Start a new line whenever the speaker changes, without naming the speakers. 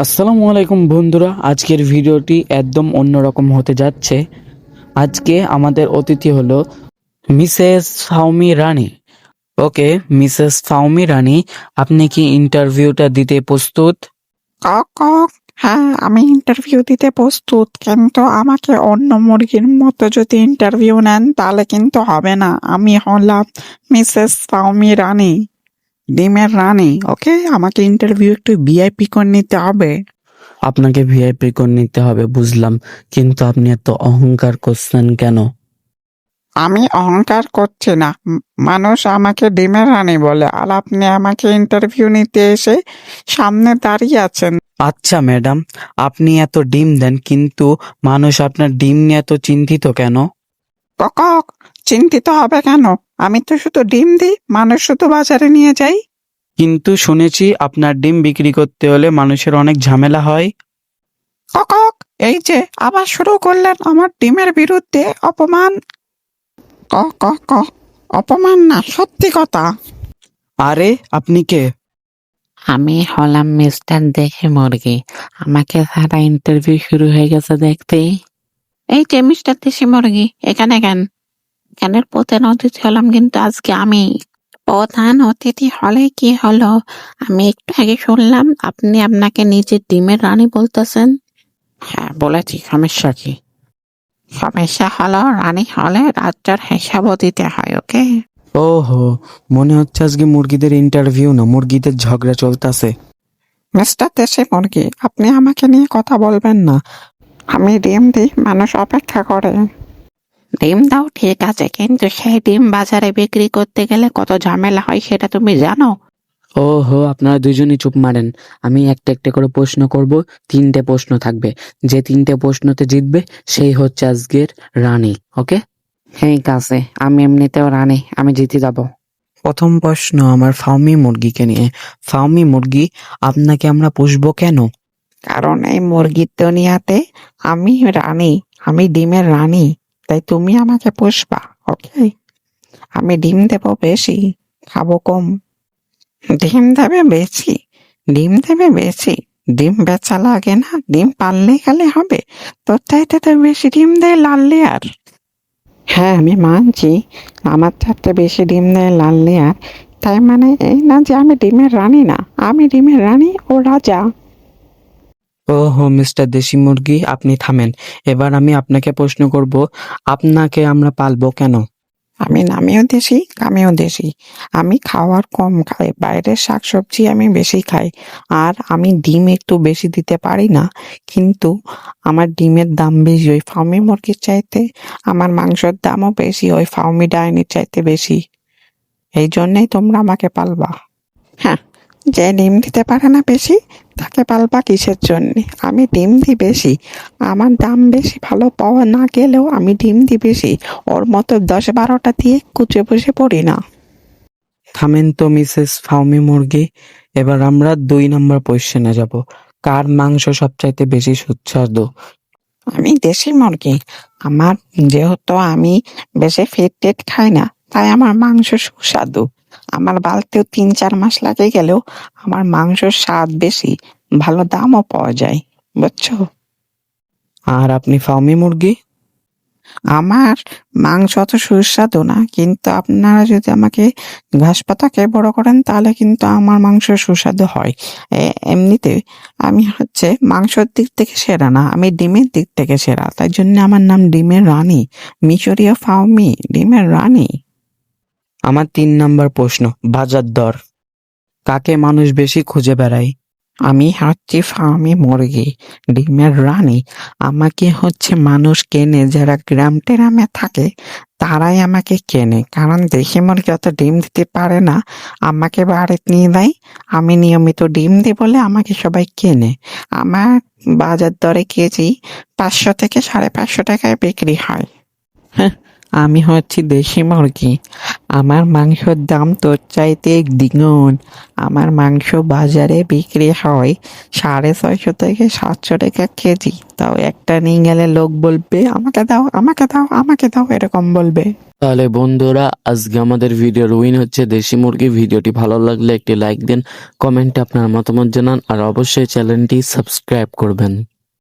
আসসালামু আলাইকুম বন্ধুরা, আজকের ভিডিওটি একদম অন্যরকম হতে যাচ্ছে। আজকে আমাদের অতিথি হলো মিসেস ফাউমি রানী। ওকে, মিসেস ফাউমি রানী, আপনি কি ইন্টারভিউটা দিতে প্রস্তুত?
কক কক। হ্যাঁ, আমি ইন্টারভিউ দিতে প্রস্তুত, কিন্তু আমাকে অন্য মুরগির মতো যদি ইন্টারভিউ নেন তাহলে কিন্তু হবে না। আমি হলাম মিসেস ফাউমি রানী, ডিমের রানী। ওকে, আমাকে ইন্টারভিউ একটু ভিআইপি করে নিতে হবে।
আপনাকে ভিআইপি করে নিতে হবে, বুঝলাম, কিন্তু আপনি এত অহংকার করছেন কেন?
আমি অহংকার করছি না। মানুষ আমাকে ডিমের রানী বলে, আর আপনি আমাকে ইন্টারভিউ নিতে এসে সামনে দাঁড়িয়ে আছেন।
আচ্ছা ম্যাডাম, আপনি এত ডিম দেন, কিন্তু মানুষ আপনার ডিম নিয়ে এত চিন্তিত কেন?
কক, চিন্তিত হবে কেন? আমি তো শুধু ডিম দিই, মানুষ শুধু বাজারে নিয়ে যাই।
কিন্তু শুনেছি আপনার ডিম বিক্রি করতে হলে মানুষের অনেক ঝামেলা হয়।
কক, এই যে আবার শুরু করলেন আমার ডিমের বিরুদ্ধে অপমান। ক ক ক অপমান না, সত্যি কথা।
আরে আপনি কে?
আমি হলাম মিস্টার দেশি মুরগি। আমাকে সারা ইন্টারভিউ শুরু হয়ে গেছে দেখতে। এই যে মিস্টার দেশি মুরগি, এখানে কেন? এখানের প্রধান অতিথি হলাম কিন্তু আজকে আমি। প্রধান অতিথি হলে কি হলো? আমি একটু আগে শুনলাম আপনি আপনাকে নিজের ডিমের রানী বলতেছেন। হ্যাঁ বলেছি, সমস্যা কি? সমস্যা হলো রানী হলে রাজ্যের হিসাবও দিতে হয়, ওকে?
ওহো, মনে হচ্ছে আজকে মুরগিদের ইন্টারভিউ না, মুরগিদের ঝগড়া চলতেছে।
মিস্টার দেশি মুরগি, আপনি আমাকে নিয়ে কথা বলবেন না। আমি ডিম দিই, মানুষ অপেক্ষা করে।
ডিম দাও ঠিক আছে, কিন্তু সেই ডিম বাজারে বিক্রি করতে গেলে কত ঝামেলা হয় সেটা তুমি জানো?
ওহো, আপনারা দুজনই চুপ মারেন। আমি একটা একটা করে প্রশ্ন করব, 3টে প্রশ্ন থাকবে। যে 3টে প্রশ্নতে জিতবে সেই হচ্ছে আজকের রানী। ওকে,
ঠিক আছে, আমি এমনিতেও রানী, আমি জিতে যাব।
প্রথম প্রশ্ন আমার ফার্মি মুরগিকে নিয়ে। ফার্মি মুরগি, আপনাকে আমরা পুষবো কেন?
কারণ এই মুরগির দুনিয়াতে আমি রানী, আমি ডিমের রানী, তাই তুমি আমাকে পুষবা। ওকে, আমি ডিম দেবো বেশি, খাবো কম। ডিম দেবে বেশি, ডিম দেবে বেশি। ডিম বেচা লাগে না, ডিম পাললে গেলে হবে। তোর চাইতে তো বেশি ডিম দেয় লাল লেয়ার। হ্যাঁ, আমি মানছি আমার চারটে বেশি ডিম দেয় লাল লেয়ার। তাই মানে এই না যে আমি ডিমের রানী না, আমি ডিমের রানী ও রাজা।
ওহো মিস্টার দেশি মুরগি, আপনি থামেন। এবার আমি আপনাকে প্রশ্ন করব, আপনাকে আমরা পালবো কেন?
আমি নামেও দেশি, কামেও দেশি। আমি খাওয়ার কম খাই, বাইরের শাকসবজি আমি বেশি খাই। আর আমি ডিম একটু বেশি দিতে পারি না, কিন্তু আমার ডিমের দাম বেশি ওই ফার্মি মুরগির চাইতে। আমার মাংসের দামও বেশি ওই ফার্মি ডাইনির চাইতে বেশি। এই জন্যই তোমরা আমাকে পালবা। হ্যাঁ, যে ডিম দিতে পারে না বেশি, তাকে পালবা কিসের জন্যে? আমি ডিম দিই বেশি, আমার দাম বেশি, ভালো পাওয়া না গেলেও আমি ডিম দিই বেশি। ওর মতো 10-12টা দিয়ে কুচে বসে পড়ি না।
থামেন তো মিসেস ফার্মি মুরগি। এবার আমরা 2 নম্বর কোয়েশ্চেনে যাব। কার মাংস সবচাইতে বেশি সুস্বাদু?
আমি দেশি মুরগি, আমার যেহেতু আমি বেশি ফিট টেট খাই না, তাই আমার মাংস সুস্বাদু। আমার বালতেও 3-4 মাস লাগে গেলেও আমার মাংসের স্বাদ বেশি, ভালো দামও পাওয়া যায়, বুঝছো?
আর আপনি ফার্মি মুরগি?
আমার মাংস অত সুস্বাদু না, কিন্তু আপনারা যদি আমাকে ঘাস পাতা খেয়ে বড় করেন তাহলে কিন্তু আমার মাংস সুস্বাদু হয়। এমনিতে আমি হচ্ছে মাংসের দিক থেকে সেরা না, আমি ডিমের দিক থেকে সেরা, তাই জন্য আমার নাম ডিমের রানী, মিশরীয় ফাউমি, ডিমের রানী।
আমার 3 নম্বর প্রশ্ন, বাজার দর। কাকে মানুষ বেশি খুঁজে বেড়ায়?
আমি হচ্ছি ফার্মি মুরগি, ডিমের রানী। আমাকে হচ্ছে মানুষ কেনে, যারা গ্রাম টেরামে থাকে তারাই আমাকে কেনে, কারণ দেশি মুরগি অত ডিম দিতে পারে না। আমাকে বাড়িতে নিয়ে দেয়, আমি নিয়মিত ডিম দিই বলে আমাকে সবাই কেনে। আমার বাজার দরে কেজি 500 থেকে 550 টাকায় বিক্রি হয়।
হ্যাঁ,
আমি হচ্ছি দেশি মুরগি। আমার মাংসের দাম তোর চাইতে দ্বিগুণ। আমার মাংস বাজারে বিক্রি হয় 650 থেকে 700 টাকা কেজি। তাও একটা নিয়ে গেলে লোক বলবে আমাকে দাও, আমাকে দাও, আমাকে দাও, এরকম বলবে।
তাহলে বন্ধুরা, আজকে আমাদের ভিডিওর উইন হচ্ছে দেশি মুরগি। ভিডিওটি ভালো লাগলে একটি লাইক দিন, কমেন্টে আপনার মতামত জানান আর অবশ্যই চ্যানেলটি সাবস্ক্রাইব করবেন।